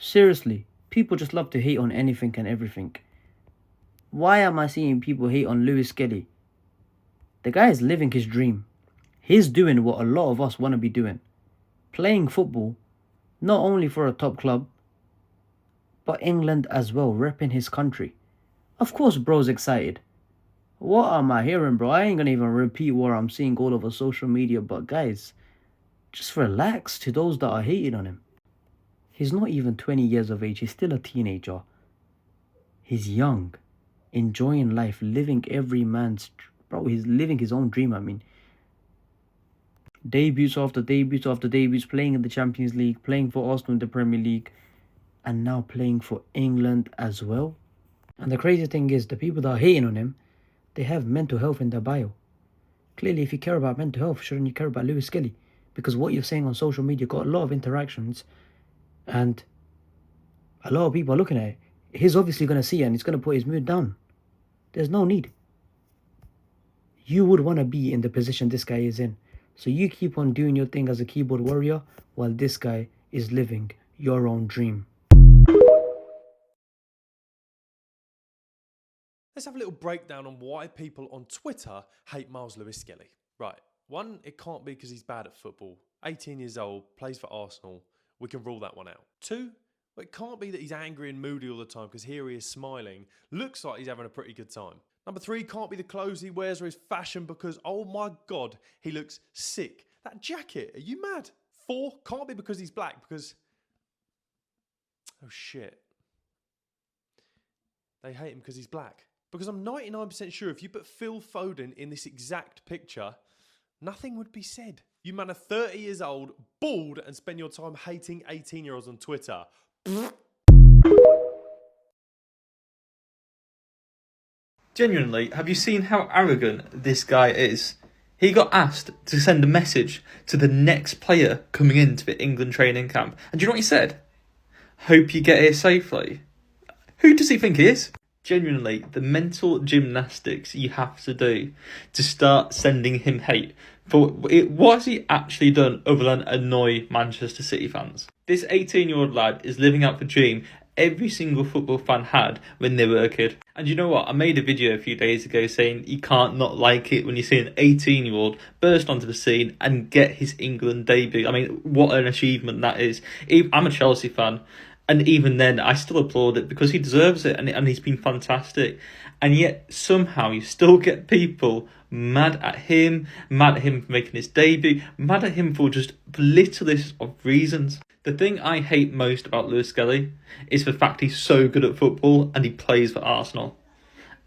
Seriously, people just love to hate on anything and everything. Why am I seeing people hate on Lewis Skelly? The guy is living his dream. He's doing what a lot of us want to be doing. Playing football, not only for a top club, but England as well, repping his country. Of course bro's excited. What am I hearing, bro? I ain't gonna even repeat what I'm seeing all over social media, but guys, just relax to those that are hating on him. He's not even 20 years of age, he's still a teenager. He's young, enjoying life, living every man's... Bro, he's living his own dream, I mean. Debuts after debuts after debuts, playing in the Champions League, playing for Arsenal in the Premier League, and now playing for England as well. And the crazy thing is, the people that are hating on him, they have mental health in their bio. Clearly, if you care about mental health, shouldn't you care about Lewis Skelly? Because what you're saying on social media got a lot of interactions, and a lot of people are looking at it. He's obviously going to see it, and he's going to put his mood down. There's no need. You would want to be in the position this guy is in. So you keep on doing your thing as a keyboard warrior, while this guy is living your own dream. Let's have a little breakdown on why people on Twitter hate Miles Lewis Skelly. Right, one, it can't be because he's bad at football. 18 years old, plays for Arsenal. We can rule that one out. Two, well, it can't be that he's angry and moody all the time, because here he is smiling. Looks like he's having a pretty good time. Number three, can't be the clothes he wears or his fashion, because, oh my God, he looks sick. That jacket, are you mad? Four, can't be because he's black, because... oh shit. They hate him because he's black. Because I'm 99% sure if you put Phil Foden in this exact picture, nothing would be said. You man are 30 years old, bald, and spend your time hating 18-year-olds on Twitter. Genuinely, have you seen how arrogant this guy is? He got asked to send a message to the next player coming into the England training camp. And do you know what he said? Hope you get here safely. Who does he think he is? Genuinely, the mental gymnastics you have to do to start sending him hate. What has he actually done other than annoy Manchester City fans? This 18-year-old lad is living out the dream every single football fan had when they were a kid. And you know what? I made a video a few days ago saying you can't not like it when you see an 18-year-old burst onto the scene and get his England debut. I mean, what an achievement that is. I'm a Chelsea fan. And even then, I still applaud it because he deserves it and he's been fantastic. And yet, somehow, you still get people mad at him for making his debut, mad at him for just the littlest of reasons. The thing I hate most about Lewis Skelly is the fact he's so good at football and he plays for Arsenal.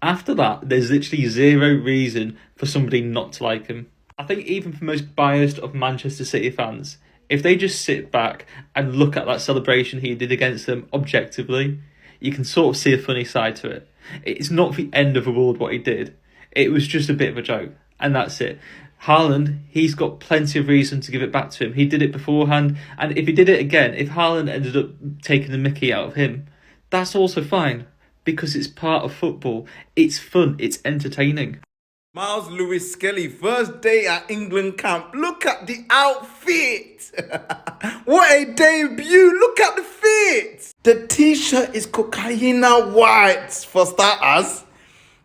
After that, there's literally zero reason for somebody not to like him. I think even for the most biased of Manchester City fans, if they just sit back and look at that celebration he did against them objectively, you can sort of see a funny side to it. It's not the end of the world what he did. It was just a bit of a joke, and that's it. Haaland, he's got plenty of reason to give it back to him. He did it beforehand, and if he did it again, if Haaland ended up taking the mickey out of him, that's also fine, because it's part of football. It's fun, it's entertaining. Miles Lewis Skelly, first day at England camp. Look at the outfit. What a debut. Look at the fit. The t-shirt is cocaina white for starters.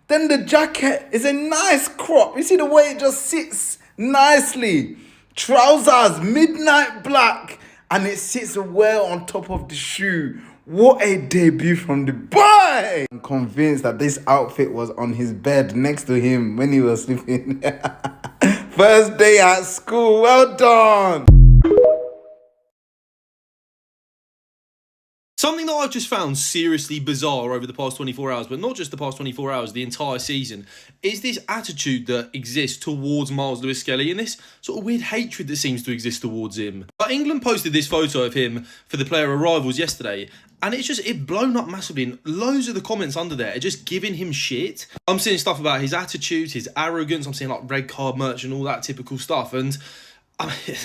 Then the jacket is a nice crop. You see the way it just sits nicely. Trousers, midnight black. And it sits well on top of the shoe. What a debut from the boy! I'm convinced that this outfit was on his bed next to him when he was sleeping. First day at school, well done! Something that I've just found seriously bizarre over the past 24 hours, but not just the past 24 hours, the entire season, is this attitude that exists towards Miles Lewis Skelly and this sort of weird hatred that seems to exist towards him. But England posted this photo of him for the player arrivals yesterday, and it blown up massively, and loads of the comments under there are just giving him shit. I'm seeing stuff about his attitude, his arrogance, I'm seeing like red card merch and all that typical stuff, and I mean,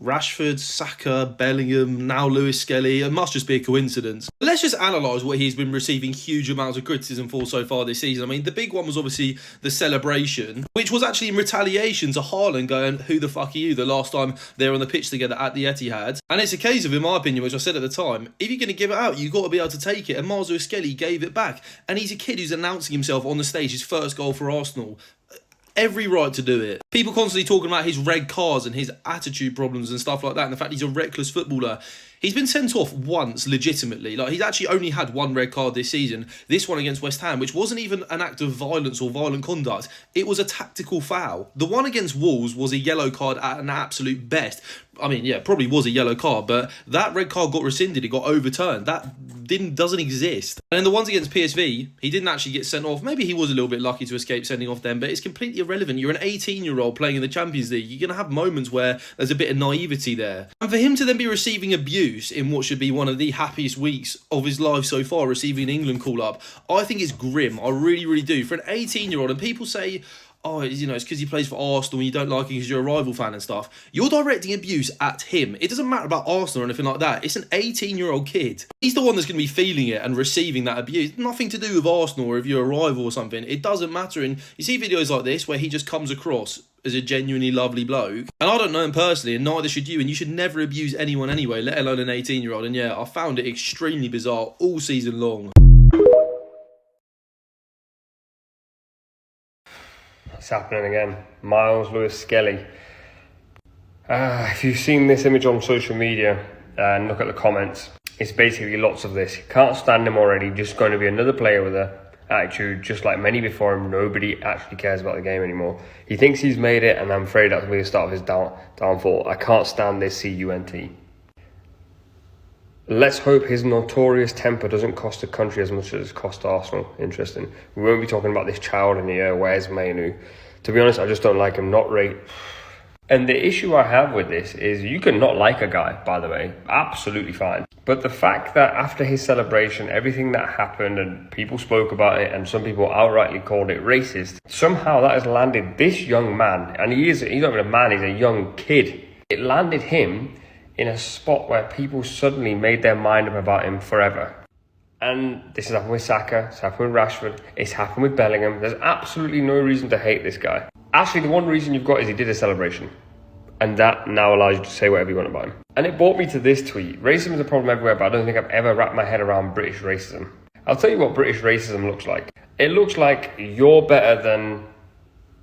Rashford, Saka, Bellingham, now Lewis Skelly, it must just be a coincidence. Let's just analyse what he's been receiving huge amounts of criticism for so far this season. I mean, the big one was obviously the celebration, which was actually in retaliation to Haaland going, who the fuck are you, the last time they were on the pitch together at the Etihad. And it's a case of, in my opinion, which I said at the time, if you're going to give it out, you've got to be able to take it. And Miles Lewis Skelly gave it back. And he's a kid who's announcing himself on the stage, his first goal for Arsenal. Every right to do it. People constantly talking about his red cards and his attitude problems and stuff like that, and the fact he's a reckless footballer. He's been sent off once, legitimately. Like, he's actually only had one red card this season. This one against West Ham, which wasn't even an act of violence or violent conduct. It was a tactical foul. The one against Wolves was a yellow card at an absolute best. I mean, yeah, probably was a yellow card, but that red card got rescinded. It got overturned. That doesn't exist. And in the ones against PSV, he didn't actually get sent off. Maybe he was a little bit lucky to escape sending off them, but it's completely irrelevant. You're an 18-year-old playing in the Champions League. You're going to have moments where there's a bit of naivety there. And for him to then be receiving abuse in what should be one of the happiest weeks of his life so far, receiving an England call-up, I think it's grim. I really, really do. For an 18-year-old, and people say, oh, you know, it's because he plays for Arsenal and you don't like him because you're a rival fan and stuff. You're directing abuse at him. It doesn't matter about Arsenal or anything like that. It's an 18-year-old kid. He's the one that's going to be feeling it and receiving that abuse. Nothing to do with Arsenal or if you're a rival or something. It doesn't matter. And you see videos like this where he just comes across as a genuinely lovely bloke. And I don't know him personally, and neither should you. And you should never abuse anyone anyway, let alone an 18-year-old. And yeah, I found it extremely bizarre all season long. It's happening again. Miles Lewis Skelly. If you've seen this image on social media and look at the comments, it's basically lots of this. Can't stand him already, just going to be another player with a attitude just like many before him. Nobody actually cares about the game anymore. He thinks he's made it, and I'm afraid that's going to be the start of his downfall. I can't stand this CUNT. Let's hope his notorious temper doesn't cost the country as much as it's cost Arsenal. Interesting. We won't be talking about this child in here. Where's Mainu? To be honest, I just don't like him. Not rate. And the issue I have with this is you can not like a guy, by the way. Absolutely fine. But the fact that after his celebration, everything that happened and people spoke about it and some people outrightly called it racist, somehow that has landed this young man, and he's not even a man, he's a young kid. It landed him in a spot where people suddenly made their mind up about him forever. And this has happened with Saka, it's happened with Rashford, it's happened with Bellingham. There's absolutely no reason to hate this guy. Actually, the one reason you've got is he did a celebration. And that now allows you to say whatever you want about him. And it brought me to this tweet. Racism is a problem everywhere, but I don't think I've ever wrapped my head around British racism. I'll tell you what British racism looks like. It looks like you're better than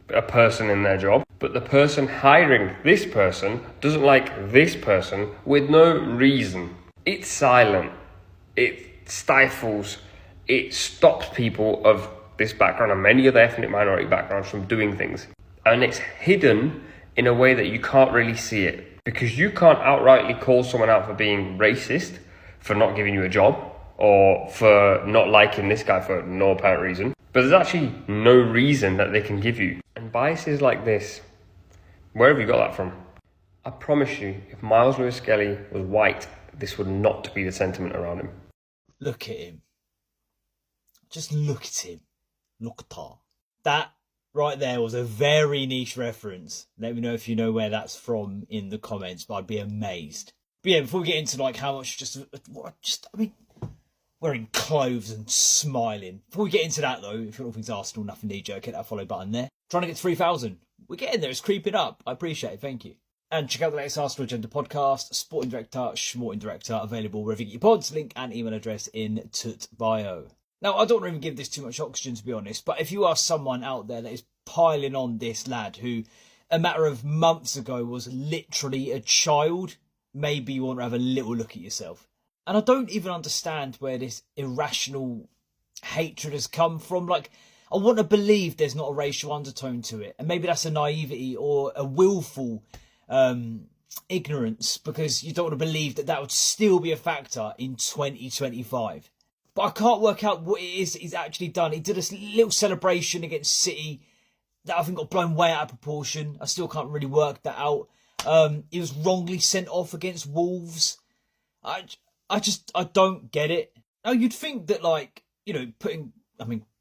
a person in their job, but the person hiring this person doesn't like this person with no reason. It's silent. It stifles. It stops people of this background and many other ethnic minority backgrounds from doing things. And it's hidden in a way that you can't really see it, because you can't outrightly call someone out for being racist, for not giving you a job, or for not liking this guy for no apparent reason. But there's actually no reason that they can give you. And biases like this, where have you got that from? I promise you, if Miles Lewis Skelly was white, this would not be the sentiment around him. Look at him. Just look at him. Look at her. That right there was a very niche reference. Let me know if you know where that's from in the comments, but I'd be amazed. But yeah, before we get into like how much I mean, wearing clothes and smiling. Before we get into that though, if you're all things Arsenal, nothing knee-jerk, hit that follow button there. Trying to get to 3,000. We're getting there, it's creeping up. I appreciate it, thank you. And check out the latest Arsenal Agenda podcast, Sporting Director, Schmorting Director, available wherever you get your pods, link and email address in tut bio. Now, I don't want to even give this too much oxygen, to be honest, but if you are someone out there that is piling on this lad who, a matter of months ago, was literally a child, maybe you want to have a little look at yourself. And I don't even understand where this irrational hatred has come from. Like, I want to believe there's not a racial undertone to it. And maybe that's a naivety or a willful ignorance, because you don't want to believe that that would still be a factor in 2025. But I can't work out what it is he's actually done. He did a little celebration against City that I think got blown way out of proportion. I still can't really work that out. He was wrongly sent off against Wolves. I don't get it. Now, you'd think that, like, you know,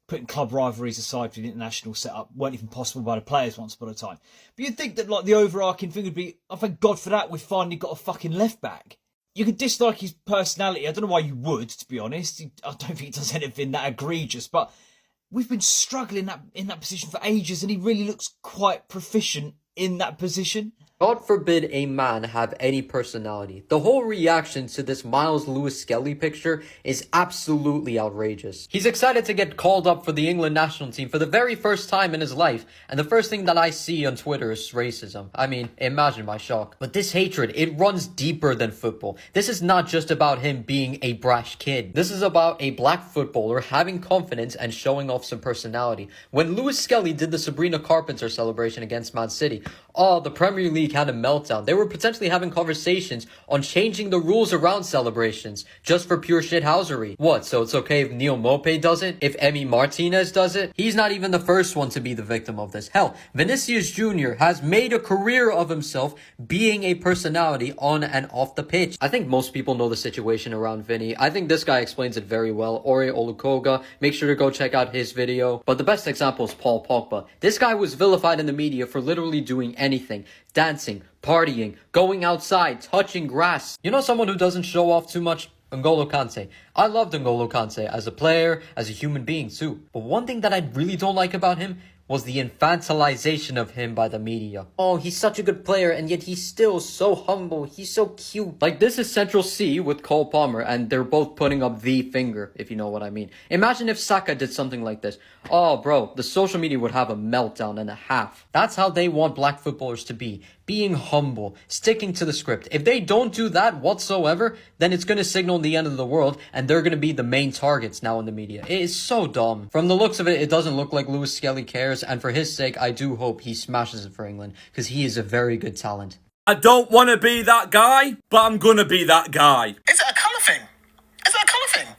putting club rivalries aside for the international setup, weren't even possible by the players once upon a time. But you'd think that like the overarching thing would be, oh, thank God for that, we've finally got a fucking left back. You could dislike his personality. I don't know why you would, to be honest. I don't think he does anything that egregious, but we've been struggling in that position for ages, and he really looks quite proficient in that position. God forbid a man have any personality. The whole reaction to this Miles Lewis Skelly picture is absolutely outrageous. He's excited to get called up for the England national team for the very first time in his life, and the first thing that I see on Twitter is racism. I mean, imagine my shock. But this hatred, it runs deeper than football. This is not just about him being a brash kid. This is about a black footballer having confidence and showing off some personality. When Lewis Skelly did the Sabrina Carpenter celebration against Man City, the Premier League had a meltdown. They were potentially having conversations on changing the rules around celebrations just for pure shithousery. What, so it's okay if Neil Maupay does it? If Emi Martinez does it? He's not even the first one to be the victim of this. Hell, Vinicius Jr. has made a career of himself being a personality on and off the pitch. I think most people know the situation around Vinny. I think this guy explains it very well. Ore Olukoga, make sure to go check out his video. But the best example is Paul Pogba. This guy was vilified in the media for literally doing anything. Dancing, partying, going outside, touching grass. You know someone who doesn't show off too much? N'Golo Kante. I loved N'Golo Kante as a player, as a human being too. But one thing that I really don't like about him was the infantilization of him by the media. Oh, he's such a good player, and yet he's still so humble. He's so cute. Like, this is Central C with Cole Palmer, and they're both putting up the finger, if you know what I mean. Imagine if Saka did something like this. Oh, bro, the social media would have a meltdown and a half. That's how they want black footballers to be. Being humble, sticking to the script. If they don't do that whatsoever, then it's going to signal the end of the world, and they're going to be the main targets now in the media. It is so dumb. From the looks of it, it doesn't look like Lewis Skelly cares, and for his sake, I do hope he smashes it for England, because he is a very good talent. I don't want to be that guy, but I'm going to be that guy. Is it a colour thing? Is it a colour thing?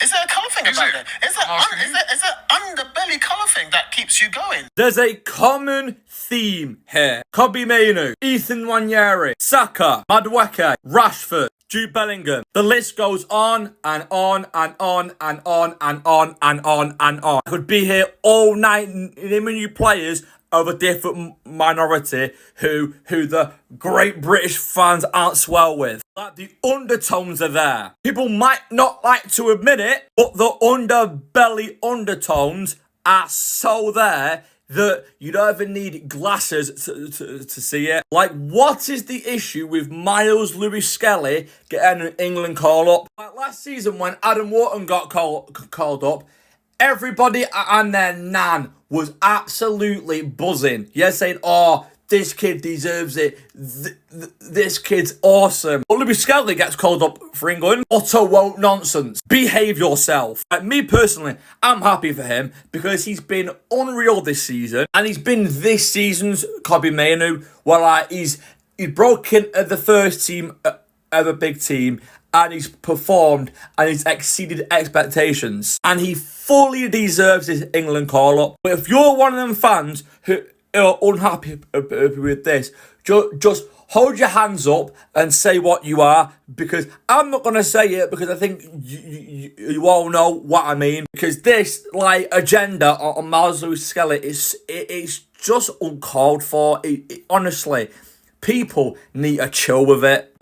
Is there a colour thing about it? Is there underbelly colour thing that keeps you going? There's a common theme here. Kobe Mainu, Ethan Nwaneri, Saka, Madueke, Rashford, Jude Bellingham. The list goes on and on and on and on and on and on and on. I could be here all night naming you players of a different minority who the great British fans aren't swell with. Like, the undertones are there. People might not like to admit it, but the underbelly undertones are so there that you don't even need glasses to see it. Like, what is the issue with Miles Lewis Skelly getting an England call up? Like last season when Adam Wharton got called up, everybody and their nan was absolutely buzzing. Yeah, saying, oh, this kid deserves it. This kid's awesome. But Lewis Skelly gets called up for England. Utter woke nonsense. Behave yourself. Like, me personally, I'm happy for him because he's been unreal this season. And he's been this season's Kobe Mainu, where like, he's broken at the first team of a big team. And he's performed and he's exceeded expectations. And he fully deserves his England call-up. But if you're one of them fans who are unhappy with this, just hold your hands up and say what you are. Because I'm not going to say it because I think you all know what I mean. Because this like agenda on Miles Lewis Skelly it's just uncalled for. Honestly, people need to chill with it.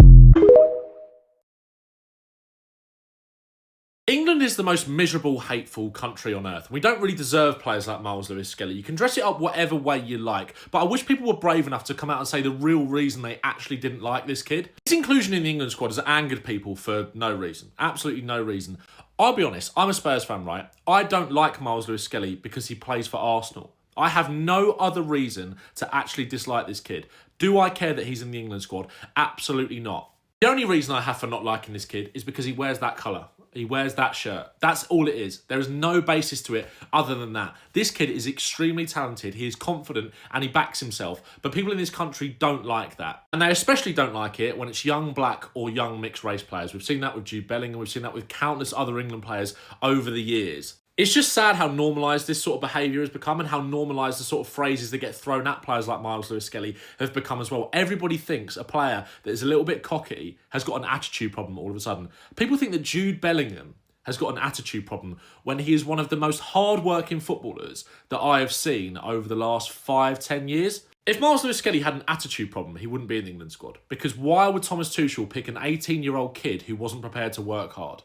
England is the most miserable, hateful country on earth. We don't really deserve players like Miles Lewis Skelly. You can dress it up whatever way you like, but I wish people were brave enough to come out and say the real reason they actually didn't like this kid. His inclusion in the England squad has angered people for no reason. Absolutely no reason. I'll be honest, I'm a Spurs fan, right? I don't like Miles Lewis Skelly because he plays for Arsenal. I have no other reason to actually dislike this kid. Do I care that he's in the England squad? Absolutely not. The only reason I have for not liking this kid is because he wears that colour. He wears that shirt. That's all it is. There is no basis to it other than that. This kid is extremely talented. He is confident and he backs himself. But people in this country don't like that. And they especially don't like it when it's young black or young mixed race players. We've seen that with Jude Bellingham. We've seen that with countless other England players over the years. It's just sad how normalised this sort of behaviour has become and how normalised the sort of phrases that get thrown at players like Miles Lewis Skelly have become as well. Everybody thinks a player that is a little bit cocky has got an attitude problem all of a sudden. People think that Jude Bellingham has got an attitude problem when he is one of the most hard-working footballers that I have seen over the last 5-10 years? If Miles Lewis-Skelly had an attitude problem, he wouldn't be in the England squad. Because why would Thomas Tuchel pick an 18-year-old kid who wasn't prepared to work hard?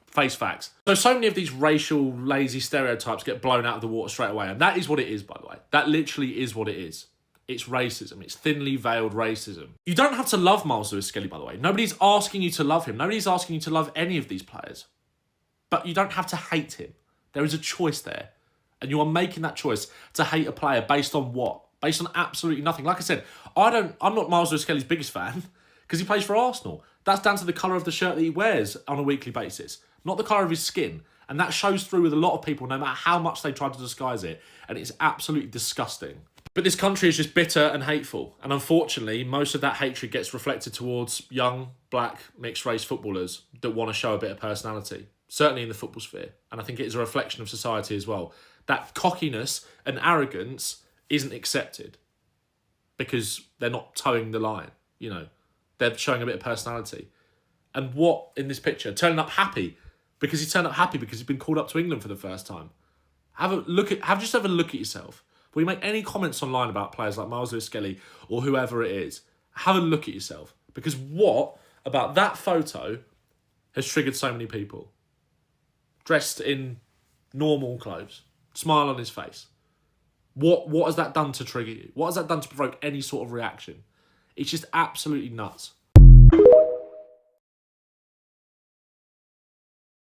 Face facts. So many of these racial, lazy stereotypes get blown out of the water straight away. And that is what it is, by the way. That literally is what it is. It's racism. It's thinly veiled racism. You don't have to love Miles Lewis-Skelly, by the way. Nobody's asking you to love him. Nobody's asking you to love any of these players. But you don't have to hate him. There is a choice there. And you are making that choice to hate a player based on what? Based on absolutely nothing. Like I said, I'm not Miles Lewis-Skelly's biggest fan because he plays for Arsenal. That's down to the colour of the shirt that he wears on a weekly basis, not the colour of his skin. And that shows through with a lot of people, no matter how much they try to disguise it. And it's absolutely disgusting. But this country is just bitter and hateful. And unfortunately, most of that hatred gets reflected towards young, black, mixed-race footballers that want to show a bit of personality. Certainly in the football sphere. And I think it is a reflection of society as well. That cockiness and arrogance isn't accepted because they're not towing the line, you know. They're showing a bit of personality. And what, in this picture, turning up happy because he's turned up happy because he's been called up to England for the first time. Just have a look at yourself. When you make any comments online about players like Miles Lewis-Skelly or whoever it is, have a look at yourself. Because what about that photo has triggered so many people? Dressed in normal clothes, smile on his face. What has that done to trigger you? What has that done to provoke any sort of reaction? It's just absolutely nuts.